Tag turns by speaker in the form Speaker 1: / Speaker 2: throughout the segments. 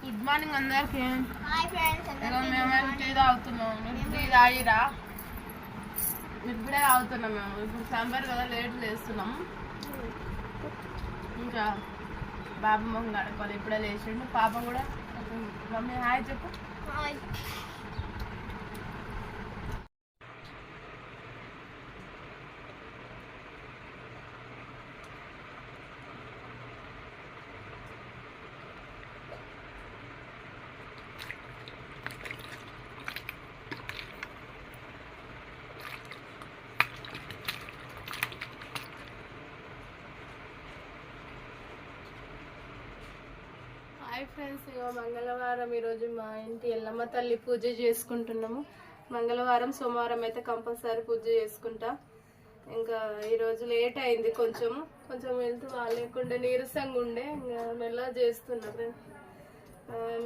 Speaker 1: Good morning అందరికి. మేము tea తాగుతున్నాము. Tea తాగిరా? ఇప్పుడే తాగుతున్నాం మేము. ఇప్పుడు సాంబార్ కదా లేట్ లేస్తున్నాము. ఇంకా బాబు మొహం కడుక్కోవాలి. ఇప్పుడే లేచిండు. పాప కూడా మమ్మీ హాయ్ చెప్పు. హాయ్ ఫ్రెండ్స్, ఇక మంగళవారం ఈరోజు మా ఇంటి ఎల్లమ్మ తల్లి పూజ చేసుకుంటున్నాము. మంగళవారం సోమవారం అయితే కంపల్సరీ పూజ చేసుకుంటా. ఇంకా ఈరోజు లేట్ అయింది, కొంచెం వెళ్తూ లేకుండే నీరసంగా ఉండే. ఇంకా మెల్లగా చేస్తున్నా ఫ్రెండ్స్.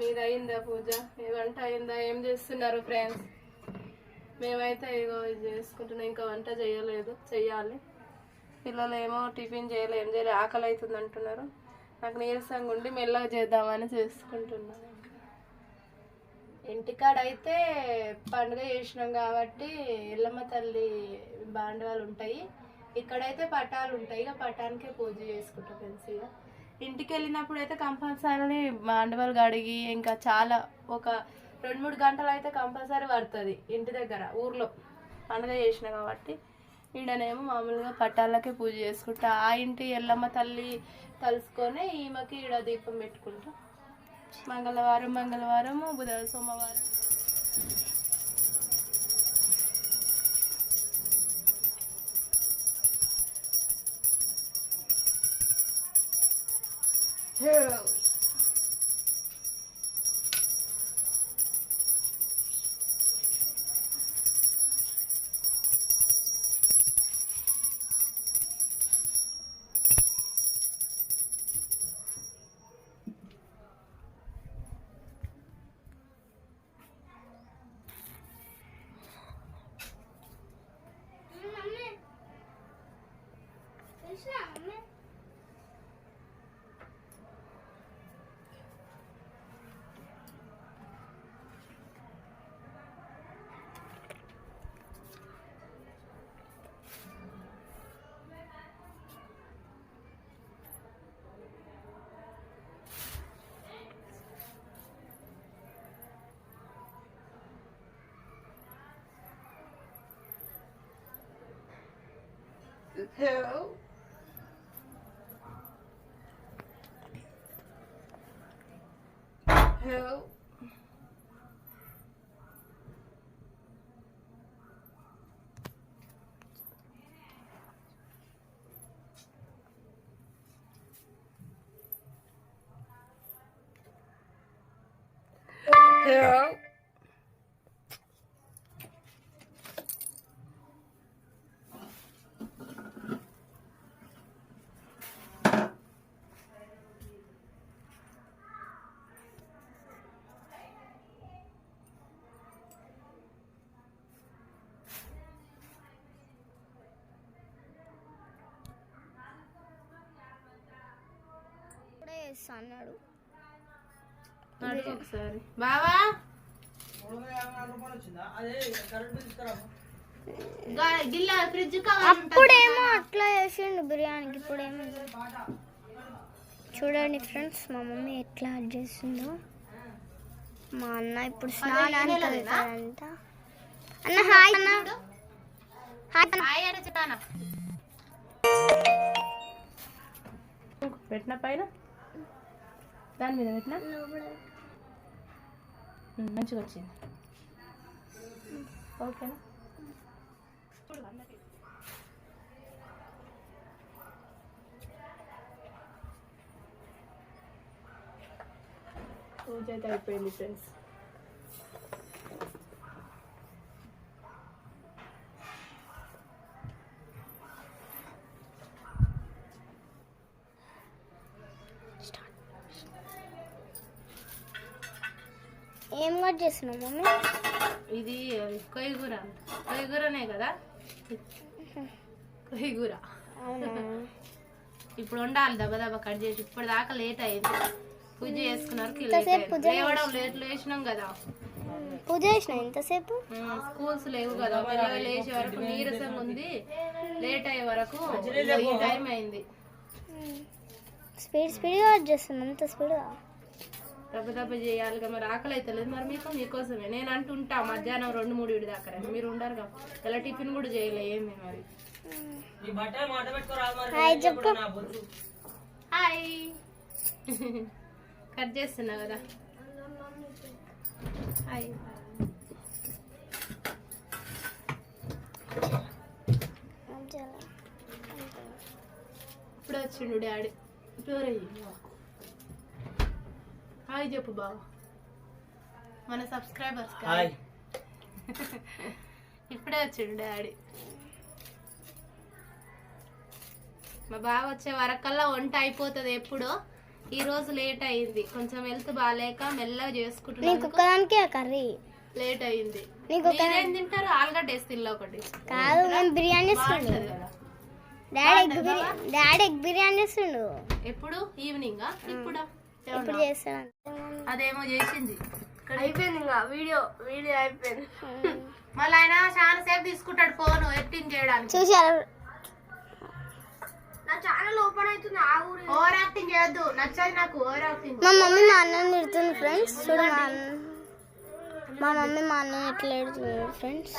Speaker 1: మీద అయిందా పూజ? ఏ వంట అయిందా? ఏం చేస్తున్నారు ఫ్రెండ్స్? మేమైతే ఇగో ఇది చేసుకుంటున్నాం. ఇంకా వంట చేయలేదు, చెయ్యాలి. పిల్లలు ఏమో టిఫిన్ చేయలేదు, ఏం చేయలేదు, ఆకలి అవుతుంది అంటున్నారు. నాకు నీరసంగా ఉండి మెల్లగా చేద్దామని చేసుకుంటున్నాను. ఇంటికాడ అయితే పండుగ చేసినాం కాబట్టి ఎల్లమ్మ తల్లి బాండవాలు ఉంటాయి. ఇక్కడైతే పటాలు ఉంటాయి, ఇక పటానికే పూజ చేసుకుంటాం ఫ్రెండ్స్. ఇక ఇంటికి వెళ్ళినప్పుడు అయితే కంపల్సరీ బాండవాలు కడిగి ఇంకా చాలా ఒక 2-3 గంటలు అయితే కంపల్సరీ పడుతుంది. ఇంటి దగ్గర ఊర్లో పండుగ చేసిన కాబట్టి ఈడనేమో మామూలుగా పటాలకే పూజ చేసుకుంటా. ఆ ఇంటి ఎల్లమ్మ తల్లి తలుసుకొని ఈమెకి ఈడ దీపం పెట్టుకుంటా. మంగళవారం సోమవారం
Speaker 2: అన్నాడు.
Speaker 1: ఒకసారి బావా
Speaker 2: అప్పుడేమో అట్లా చేసిండు బిర్యానీకి, ఇప్పుడేమో చూడండి ఫ్రెండ్స్ మా మమ్మీ ఎట్లా యాడ్ చేస్తుందో. మా అన్న ఇప్పుడు స్నానానికి వెళ్తాడంట. అన్న హాయ్ అన్న.
Speaker 1: పెట్టిన పైన దాని మీద పెట్టినా మంచిగా వచ్చింది. ఓకేనా? పూజ అయితే అయిపోయింది ఫ్రెండ్స్.
Speaker 2: ఏం కట్ చేస్తున్నావు మమ్మీ?
Speaker 1: ఇది కొయ్యగూరనే కదా, కొయ్యగూర. ఇప్పుడు వండాలి దెబ్బ దెబ్బ కట్ చేసి. ఇప్పుడు దాకా లేట్ అయింది. పూజ చేసుకున్నారు లేవడం లేచినాం కదా.
Speaker 2: పూజ చేసిన ఇంతసేపు
Speaker 1: స్కూల్స్ లేవు కదా, పిల్లలు లేచే వరకు నీరసంగా ఉంది, లేట్ అయ్యే వరకు ఈ టైం అయింది.
Speaker 2: స్పీడ్గా చేస్తున్నాం, అంత స్పీడ్గా
Speaker 1: దెబ్బ చేయాలి కదా. మరి ఆకలి అయితే లేదు మరి మీకోసమే నేను అంటుంటా మధ్యాహ్నం 2-3 దాకా మీరు ఉండరు కదా. ఇలా టిఫిన్ కూడా చేయలేమి మరి.
Speaker 2: చెప్పు.
Speaker 1: హాయ్ కట్ చేస్తున్నా కదా. హాయ్ ఇప్పుడు వచ్చిండు డాడీ. హాయ్ చెప్పు బాబా మన సబ్స్క్రైబర్స్. ఇప్పుడే వచ్చిండు డాడీ. మా బావ వచ్చే వరకల్లా వంట అయిపోతుంది. ఎప్పుడో ఈ రోజు లేట్ అయింది, కొంచెం హెల్త్ బాగాలేక మెల్లగా చేసుకుంటున్నాను. లేట్ అయింది. ఏం తింటారు? ఆలుగడ్డ వేసి తిల్లా ఒకటి
Speaker 2: కాదు, మేము బిర్యానీ డాడీ ఎగ్ బిర్యానీ చేస్తుండు.
Speaker 1: ఎప్పుడు ఈవినింగ్? ఇప్పుడు
Speaker 2: చేస్తాను.
Speaker 1: అదేమో చేసింది
Speaker 2: అయిపోయింది, ఇంకా వీడియో అయిపోయింది.
Speaker 1: మళ్ళీ ఆయన చాలా సేపు తీసుకుంటాడు ఫోన్ ఎడిటింగ్ చేయడానికి.
Speaker 2: చూసారు నా ఛానల్ ఓపెన్ అవుతుంది.
Speaker 1: ఓవర్ యాక్టింగ్ చేయొద్దు, నచ్చదు నాకు ఓవర్ యాక్టింగ్.
Speaker 2: మా మమ్మీ మా అన్నని తిడుతుంది ఫ్రెండ్స్. చూడు మా మమ్మీ మా అన్నని ఎట్లా తిడుతుంది ఫ్రెండ్స్.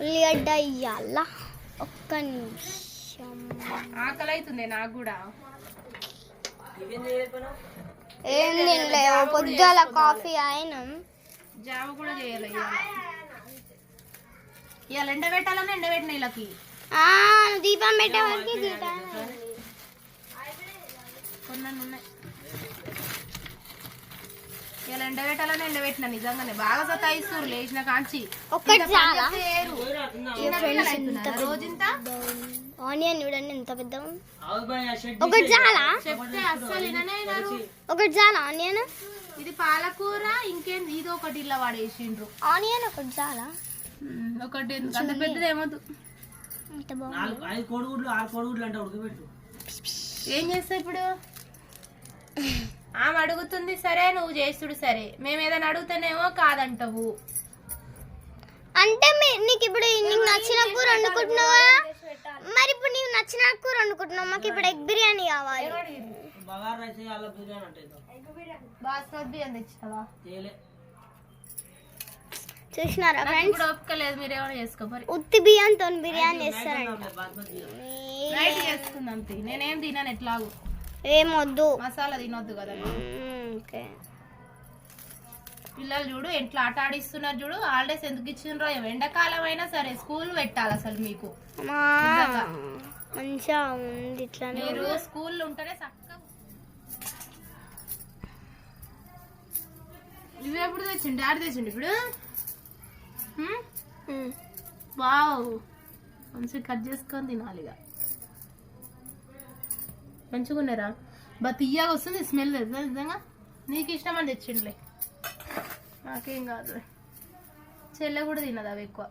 Speaker 2: ఉల్లిగడ్డ ఇయ్యాల. ఒక్క నిమిషం,
Speaker 1: ఆకలి అవుతుంది నాకు కూడా.
Speaker 2: ఏం తినలేవు, పొద్దుల కాఫీ అయిన
Speaker 1: జామ కూడా చేయాలి. ఇవాళ ఎండబెట్టాలని ఎండబెట్టిన వీళ్ళకి
Speaker 2: దీపం పెట్టే వరకు
Speaker 1: కొన్ని ఉన్నాయి. ఇలా ఎండబెట్టాలని ఎండబెట్టిన నిజంగానే బాగా సతాయిస్తారు లేచిన కాంచి. రోజంత
Speaker 2: ఆనియన్ చూడండి ఎంత పెద్ద. ఒకటి చాలా
Speaker 1: చెప్తే అస్సలు విననేనారు.
Speaker 2: ఒకటి చాలా ఆనియన్.
Speaker 1: ఇది పాలకూర, ఇంకేంది ఇది ఒకటి ఇలా వాడేసిండ్రు.
Speaker 2: ఆనియన్ ఒకటి చాలా,
Speaker 1: ఒకటి అంత పెద్దది ఏమొద్దు. ఏం చేస్తా ఇప్పుడు? ఆమె అడుగుతుంది సరే, నువ్వు చేస్తుడు సరే. మేము ఏదైనా అడుగుతానేమో కాదంటావు.
Speaker 2: అంటే నీకు ఇప్పుడు నీకు నచ్చిన కూర వండుకుంటున్నావా? మరి ఇప్పుడు నీకు నచ్చిన కూర వండుకుంటున్నావు, మాకు ఇప్పుడు ఎగ్ బిర్యానీ కావాలి.
Speaker 1: బాస్మతి బియ్యం తెచ్చావా?
Speaker 2: చూసినారా ఫ్రెండ్స్?
Speaker 1: ఒప్పుకోలేదు, మీరు ఏమైనా చేసుకోవాలి.
Speaker 2: ఉత్తి బియ్యంతో బిర్యానీ చేస్తారంట.
Speaker 1: చేసుకుందాం. నేనేం తినాను ఎట్లాగూ.
Speaker 2: ఏమొద్దు,
Speaker 1: మసాలా తినొద్దు కదా. పిల్లలు చూడు ఎట్లా ఆట ఆడిస్తున్నారు చూడు. హాలిడేస్ ఎందుకు ఇచ్చిండ్రో. ఎండాకాలం అయినా సరే స్కూల్ పెట్టాలి అసలు మీకు.
Speaker 2: మంచిగా ఉంది ఇట్లా.
Speaker 1: మీరు స్కూల్ ఉంటేనే చక్కగా. ఇవి ఎప్పుడు తెచ్చిండు? డాడీ తెచ్చిండు ఇప్పుడు. వావ్, మంచిగా కట్ చేసుకొని తినాలిగా. మంచిగా ఉన్నారా? బా తీయగా వస్తుంది స్మెల్. తెలుసా నిజంగా? నీకు ఇష్టం అని తెచ్చిండులే, నాకేం కాదు. చెల్లె కూడా తినదు అవి ఎక్కువ,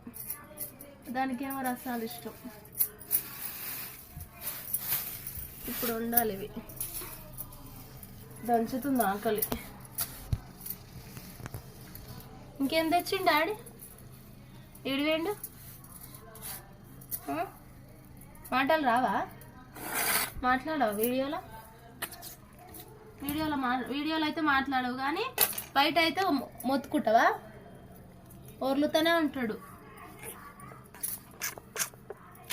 Speaker 1: దానికేమో రసాలు ఇష్టం. ఇప్పుడు వండాలి ఇవి. దంచుతుంది ఆకలి. ఇంకేం తెచ్చిండు డాడీ? ఏడివేండు? మాటలు రావా? మాట్లాడవు వీడియోలో? వీడియోలో అయితే మాట్లాడవు, కానీ బయట అయితే మొత్తుకుంటావా? ఒర్లుతూనే ఉంటాడు.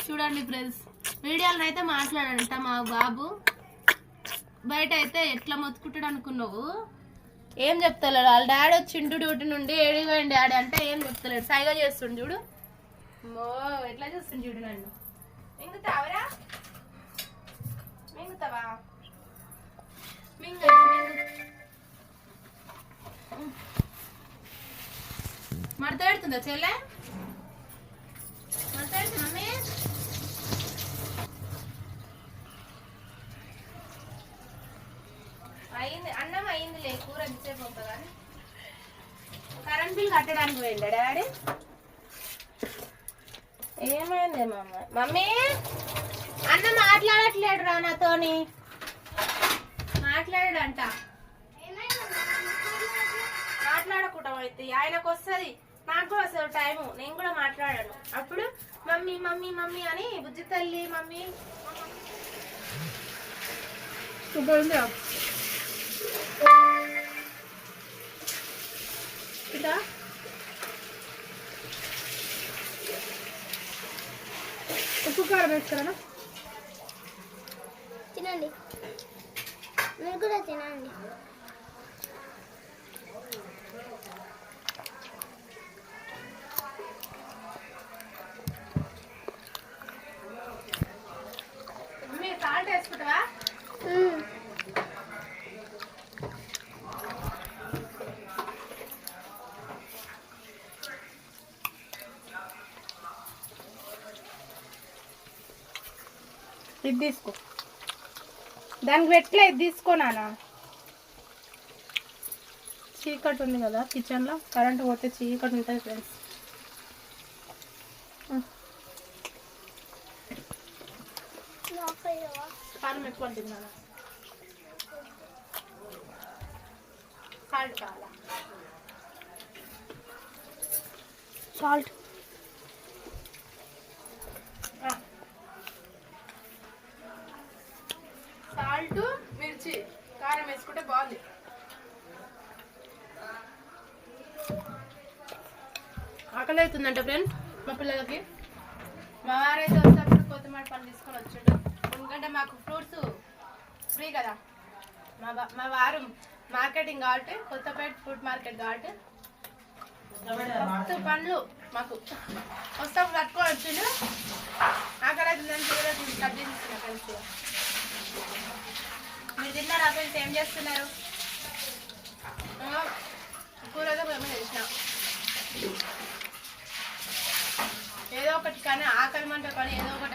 Speaker 1: చూడండి ఫ్రెండ్స్, వీడియోలో అయితే మాట్లాడంట మా బాబు, బయట అయితే ఎట్లా మొత్తుకుంటాడు అనుకున్నావు? ఏం చెప్తలేడు. వాళ్ళ డాడీ వచ్చిండు డ్యూటీ నుండి, ఏడిపోయింది డాడీ అంటే ఏం చెప్తలేడు, సైగా చేస్తుండు చూడు. ఎట్లా చూస్తుండు చూడు. నన్ను మింగుతావరా? మింగుతావా? మడత పెడుతుందా చెల్లె? మడత పెడుతుంది మమ్మీ. అయింది, అన్నం అయిందిలే, కూర ఎంతసేపు అవుతుంది కానీ. కరెంట్ బిల్ కట్టడానికి పోయిందా డాడీ? ఏమైంది మమ్మీ? అన్న మాట్లాడట్లేడు రా నాతోని. మా మాట్లాడాడంట. మాట్లాడకుండా అయితే ఆయనకు వస్తుంది, నాకు కూడా వస్తుంది టైము, నేను కూడా మాట్లాడాను. అప్పుడు మమ్మీ మమ్మీ మమ్మీ అని బుజ్జి తల్లి మమ్మీ ఇదా ఉప్పు కారం వేస్తారా?
Speaker 2: తినండి, మీరు కూడా తినండి.
Speaker 1: మీరు సాల్ట్ వేసుకుంటావా? ఇది తీసుకో, దానికి పెట్లే, ఇది తీసుకో నాన్న. చీకటి ఉంది కదా కిచెన్లో, కరెంట్ పోతే చీకటి ఉంటుంది ఫ్రెండ్స్. కారం ఎక్కువ తిన్నాను. సాల్ట్ కావాలా?
Speaker 2: సాల్ట్
Speaker 1: సాల్ట్ మిర్చి కారం వేసుకుంటే బాగుంది. ఆకలి అవుతుందంట ఫ్రెండ్స్ మా పిల్లలకి. మా వారైతే వస్తేప్పుడు కొత్తిమీర పని తీసుకొని వచ్చాడు, ఎందుకంటే మాకు ఫ్రూట్స్ ఫ్రీ కదా. మా వారు మార్కెటింగ్ కాబట్టి, కొత్తపేట ఫ్రూట్ మార్కెట్ కాబట్టి మస్తు పండ్లు మాకు వస్తాం కట్టుకొని వచ్చిండు. ఆకలి అవుతుందని కట్ చేస్తున్నా ఫ్రెండ్స్. మీరు తిన్నారా ఫ్రెండ్స్? ఏం చేస్తున్నారు? కూరతో మేము తెలిసిన ఏదో ఒకటి కానీ ఆకలి మంట కానీ ఏదో ఒకటి